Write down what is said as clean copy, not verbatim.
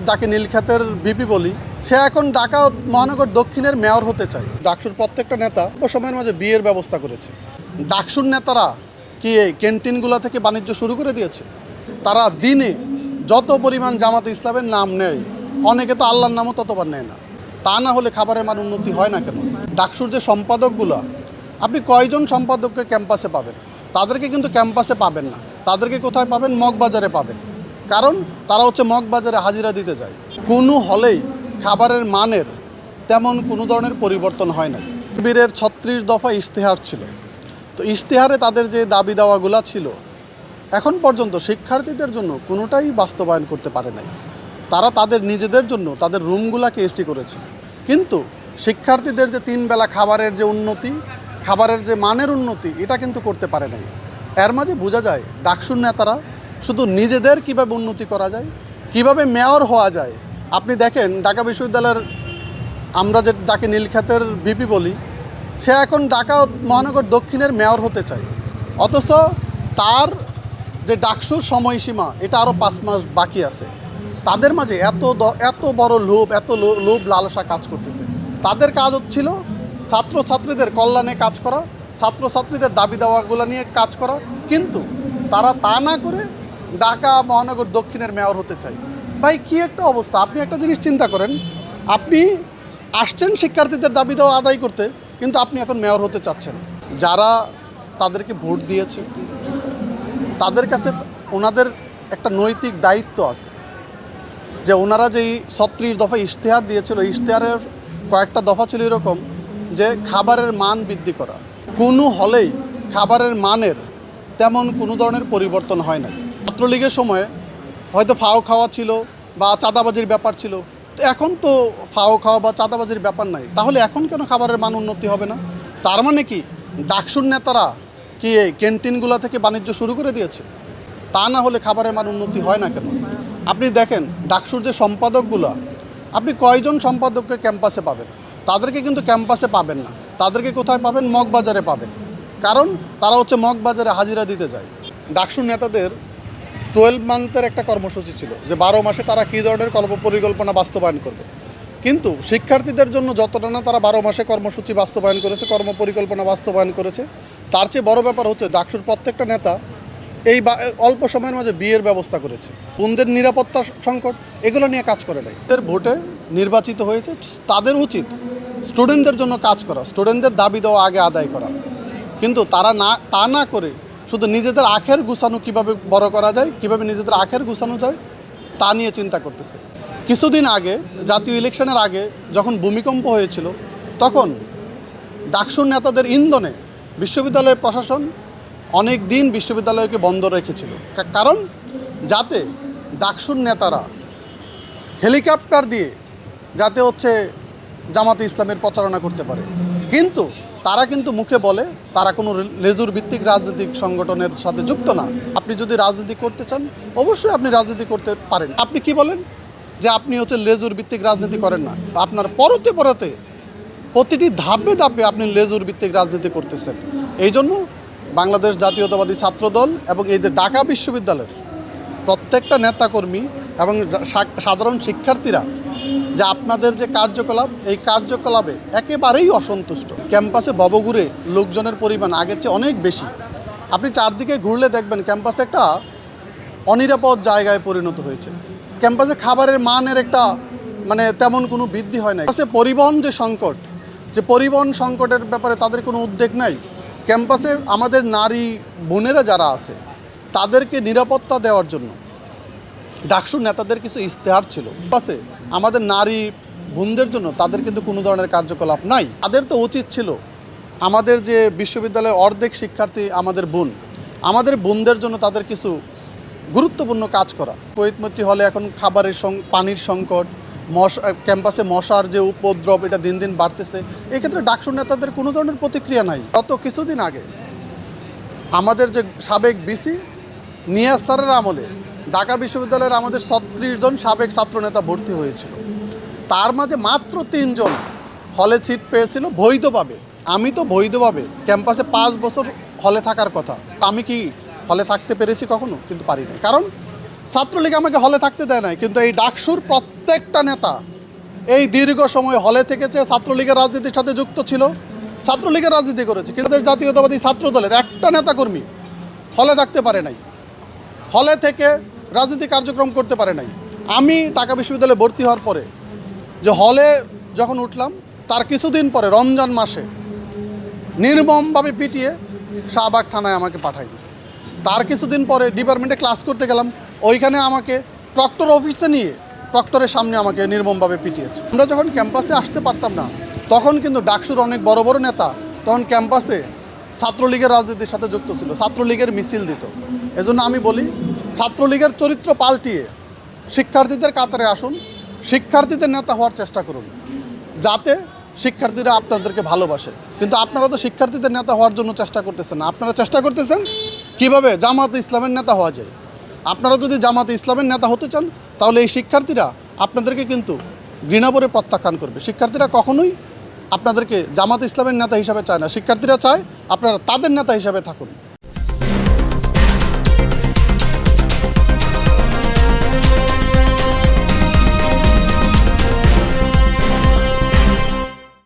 যাকে নীলক্ষেতের ভিপি বলি, সে এখন ঢাকা মহানগর দক্ষিণের মেয়র হতে চায়। ডাকসুর প্রত্যেকটা নেতা সময়ের মাঝে বিয়ের ব্যবস্থা করেছে। ডাকসুর নেতারা কি এই ক্যান্টিনগুলো থেকে বাণিজ্য শুরু করে দিয়েছে? তারা দিনে যত পরিমাণ জামাতে ইসলামের নাম নেয়, অনেকে তো আল্লাহর নামও ততবার নেয় না। তা না হলে খাবারের মান উন্নতি হয় না কেন? ডাকসুর যে সম্পাদকগুলো, আপনি কয়জন সম্পাদককে ক্যাম্পাসে পাবেন? তাদেরকে কিন্তু ক্যাম্পাসে পাবেন না, তাদেরকে কোথায় পাবেন? মগবাজারে পাবেন। কারণ তারা হচ্ছে মগবাজারে হাজিরা দিতে যায়। কোনো হলেই খাবারের মানের তেমন কোনো ধরনের পরিবর্তন হয় না। শিবিরের ৩৬ দফা ইশতেহার ছিল, তো ইশতেহারে তাদের যে দাবি দাওয়াগুলো ছিল এখন পর্যন্ত শিক্ষার্থীদের জন্য কোনোটাই বাস্তবায়ন করতে পারে নাই। তারা তাদের নিজেদের জন্য তাদের রুমগুলোকে এসি করেছে, কিন্তু শিক্ষার্থীদের যে 3 বেলা খাবারের যে উন্নতি, খাবারের যে মানের উন্নতি, এটা কিন্তু করতে পারে নাই। এর মাঝে বোঝা যায় ডাকসুর নেতারা শুধু নিজেদের কিভাবে উন্নতি করা যায়, কিভাবে মেয়র হওয়া যায়। আপনি দেখেন ঢাকা বিশ্ববিদ্যালয়ের আমরা যাকে নীলক্ষেতের ভিপি বলি, সে এখন ঢাকা মহানগর দক্ষিণের মেয়র হতে চায়, অথচ তার যে ডাকসুর সময়সীমা এটা আরও 5 মাস বাকি আছে। তাদের মাঝে এত বড় লোভ, লোভ লালসা কাজ করতেছে। তাদের কাজ হচ্ছিল ছাত্রছাত্রীদের কল্যাণে কাজ করা, ছাত্রছাত্রীদের দাবি দাওয়াগুলো নিয়ে কাজ করা, কিন্তু তারা তা না করে ঢাকা মহানগর দক্ষিণের মেয়র হতে চায়। ভাই কী একটা অবস্থা! আপনি একটা জিনিস চিন্তা করেন, আপনি আসছেন শিক্ষার্থীদের দাবি দেওয়া আদায় করতে, কিন্তু আপনি এখন মেয়র হতে চাচ্ছেন। যারা তাদেরকে ভোট দিয়েছে তাদের কাছে ওনাদের একটা নৈতিক দায়িত্ব আছে যে ওনারা যেই ৩৬ দফা ইশতেহার দিয়েছিল, ইশতেহারের কয়েকটা দফা ছিল এরকম যে খাবারের মান বৃদ্ধি করা। কোনো হলেই খাবারের মানের তেমন কোনো ধরনের পরিবর্তন হয় না। ছাত্রলীগের সময়ে হয়তো ফাও খাওয়া ছিল বা চাঁদাবাজির ব্যাপার ছিল, তো এখন তো ফাও খাওয়া বা চাঁদাবাজির ব্যাপার নাই। তাহলে এখন কেন খাবারের মান উন্নতি হবে না? তার মানে কি ডাকসুর নেতারা কি এই ক্যান্টিনগুলো থেকে বাণিজ্য শুরু করে দিয়েছে? তা না হলে খাবারের মান উন্নতি হয় না কেন? আপনি দেখেন ডাকসুর যে সম্পাদকগুলো, আপনি কয়জন সম্পাদককে ক্যাম্পাসে পাবেন? তাদেরকে কিন্তু ক্যাম্পাসে পাবেন না, তাদেরকে কোথায় পাবেন? মগবাজারে পাবেন। কারণ তারা হচ্ছে মগবাজারে হাজিরা দিতে যায়। ডাকসুর নেতাদের 12 মান্থের একটা কর্মসূচি ছিল যে 12 মাসে তারা কী ধরনের কর্মপরিকল্পনা বাস্তবায়ন করবে, কিন্তু শিক্ষার্থীদের জন্য যতটা না তারা 12 মাসে কর্মসূচি বাস্তবায়ন করেছে, কর্মপরিকল্পনা বাস্তবায়ন করেছে, তার চেয়ে বড় ব্যাপার হচ্ছে ডাকসুর প্রত্যেকটা নেতা এই অল্প সময়ের মাঝে বিয়ের ব্যবস্থা করেছে। বোনদের নিরাপত্তা সংকট এগুলো নিয়ে কাজ করে নাই। এদের ভোটে নির্বাচিত হয়েছে, তাদের উচিত স্টুডেন্টদের জন্য কাজ করা, স্টুডেন্টদের দাবি দেওয়া আগে আদায় করা, কিন্তু তারা তা না করে শুধু নিজেদের আখের গুছানো কীভাবে বড় করা যায়, কীভাবে নিজেদের আখের গুছানো যায় তা নিয়ে চিন্তা করতেছে। কিছুদিন আগে জাতীয় ইলেকশনের আগে যখন ভূমিকম্প হয়েছিল, তখন ডাকসুর নেতাদের ইন্ধনে বিশ্ববিদ্যালয়ের প্রশাসন অনেক দিন বিশ্ববিদ্যালয়কে বন্ধ রেখেছিল, কারণ যাতে ডাকসুর নেতারা হেলিকপ্টার দিয়ে যাতে হচ্ছে জামাতে ইসলামের প্রচারণা করতে পারে। কিন্তু তারা কিন্তু মুখে বলে তারা কোনো লেজুর ভিত্তিক রাজনৈতিক সংগঠনের সাথে যুক্ত না। আপনি যদি রাজনীতি করতে চান অবশ্যই আপনি রাজনীতি করতে পারেন। আপনি কি বলেন যে আপনি হচ্ছে লেজুর ভিত্তিক রাজনীতি করেন না? আপনার পরতে প্রতিটি ধাপে ধাপে আপনি লেজুর ভিত্তিক রাজনীতি করতেছেন। এই জন্য বাংলাদেশ জাতীয়তাবাদী ছাত্রদল এবং এই যে ঢাকা বিশ্ববিদ্যালয়ের প্রত্যেকটা নেতাকর্মী এবং সাধারণ শিক্ষার্থীরা যে আপনাদের যে কার্যকলাপ, এই কার্যকলাপে একেবারেই অসন্তুষ্ট। ক্যাম্পাসে ববঘুরে লোকজনের পরিমাণ আগের চেয়ে অনেক বেশি। আপনি চারদিকে ঘুরলে দেখবেন ক্যাম্পাসে একটা অনিরাপদ জায়গায় পরিণত হয়েছে। ক্যাম্পাসে খাবারের মানের একটা তেমন কোনো বৃদ্ধি হয় না। পরিবহন যে পরিবহন সংকটের ব্যাপারে তাদের কোনো উদ্বেগ নাই। ক্যাম্পাসে আমাদের নারী বোনেরা যারা আছে তাদেরকে নিরাপত্তা দেওয়ার জন্য ডাকসুর নেতাদের কিছু ইশতেহার ছিল। ক্যাম্পাসে আমাদের নারী বোনদের জন্য তাদের কিন্তু কোনো ধরনের কার্যকলাপ নাই। তাদের তো উচিত ছিল আমাদের যে বিশ্ববিদ্যালয়ের অর্ধেক শিক্ষার্থী আমাদের বোনদের জন্য তাদের কিছু গুরুত্বপূর্ণ কাজ করা। শহীদ হলে এখন খাবারের পানির সংকট, ক্যাম্পাসে মশার যে উপদ্রব এটা দিন দিন বাড়তেছে। এক্ষেত্রে ডাকসুর নেতাদের কোনো ধরনের প্রতিক্রিয়া নাই। গত কিছুদিন আগে আমাদের যে সাবেক বিসি নিয়াজ স্যারের আমলে ঢাকা বিশ্ববিদ্যালয়ের আমাদের ৩৬ জন সাবেক ছাত্রনেতা ভর্তি হয়েছিল, তার মাঝে মাত্র 3 জন হলে সিট পেয়েছিল বৈধভাবে। আমি তো বৈধভাবে ক্যাম্পাসে 5 বছর হলে থাকার কথা, আমি কি হলে থাকতে পেরেছি কখনো? কিন্তু পারি না, কারণ ছাত্রলীগ আমাকে হলে থাকতে দেয় নাই। কিন্তু এই ডাকসুর প্রত্যেকটা নেতা এই দীর্ঘ সময় হলে থেকেছে, ছাত্রলীগের রাজনীতির সাথে যুক্ত ছিল, ছাত্রলীগের রাজনীতি করেছে, কিন্তু জাতীয়তাবাদী ছাত্র দলের একটা নেতাকর্মী হলে থাকতে পারে নাই, হলে থেকে রাজনীতি কার্যক্রম করতে পারে নাই। আমি ঢাকা বিশ্ববিদ্যালয়ে ভর্তি হওয়ার পরে যে হলে যখন উঠলাম, তার কিছুদিন পরে রমজান মাসে নির্মমভাবে পিটিয়ে শাহবাগ থানায় আমাকে পাঠাই দিয়েছে। তার কিছুদিন পরে ডিপার্টমেন্টে ক্লাস করতে গেলাম, ওইখানে আমাকে প্রক্টর অফিসে নিয়ে প্রক্টরের সামনে আমাকে নির্মমভাবে পিটিয়েছে। আমরা যখন ক্যাম্পাসে আসতে পারতাম না, তখন কিন্তু ডাকসুর অনেক বড় বড় নেতা তখন ক্যাম্পাসে ছাত্রলীগের রাজনীতির সাথে যুক্ত ছিল, ছাত্রলীগের মিছিল দিত। এজন্য আমি বলি, ছাত্রলীগের চরিত্র পাল্টিয়ে শিক্ষার্থীদের কাতারে আসুন, শিক্ষার্থীদের নেতা হওয়ার চেষ্টা করুন, যাতে শিক্ষার্থীরা আপনাদেরকে ভালোবাসে। কিন্তু আপনারা তো শিক্ষার্থীদের নেতা হওয়ার জন্য চেষ্টা করতেছেন না, আপনারা চেষ্টা করতেছেন কীভাবে জামাতে ইসলামের নেতা হওয়া যায়। আপনারা যদি জামাতে ইসলামের নেতা হতে চান, তাহলে এই শিক্ষার্থীরা আপনাদেরকে কিন্তু ঘৃণা করে প্রত্যাখ্যান করবে। শিক্ষার্থীরা কখনোই আপনাদেরকে জামাতে ইসলামের নেতা হিসাবে চায় না, শিক্ষার্থীরা চায় আপনারা তাদের নেতা হিসাবে থাকুন।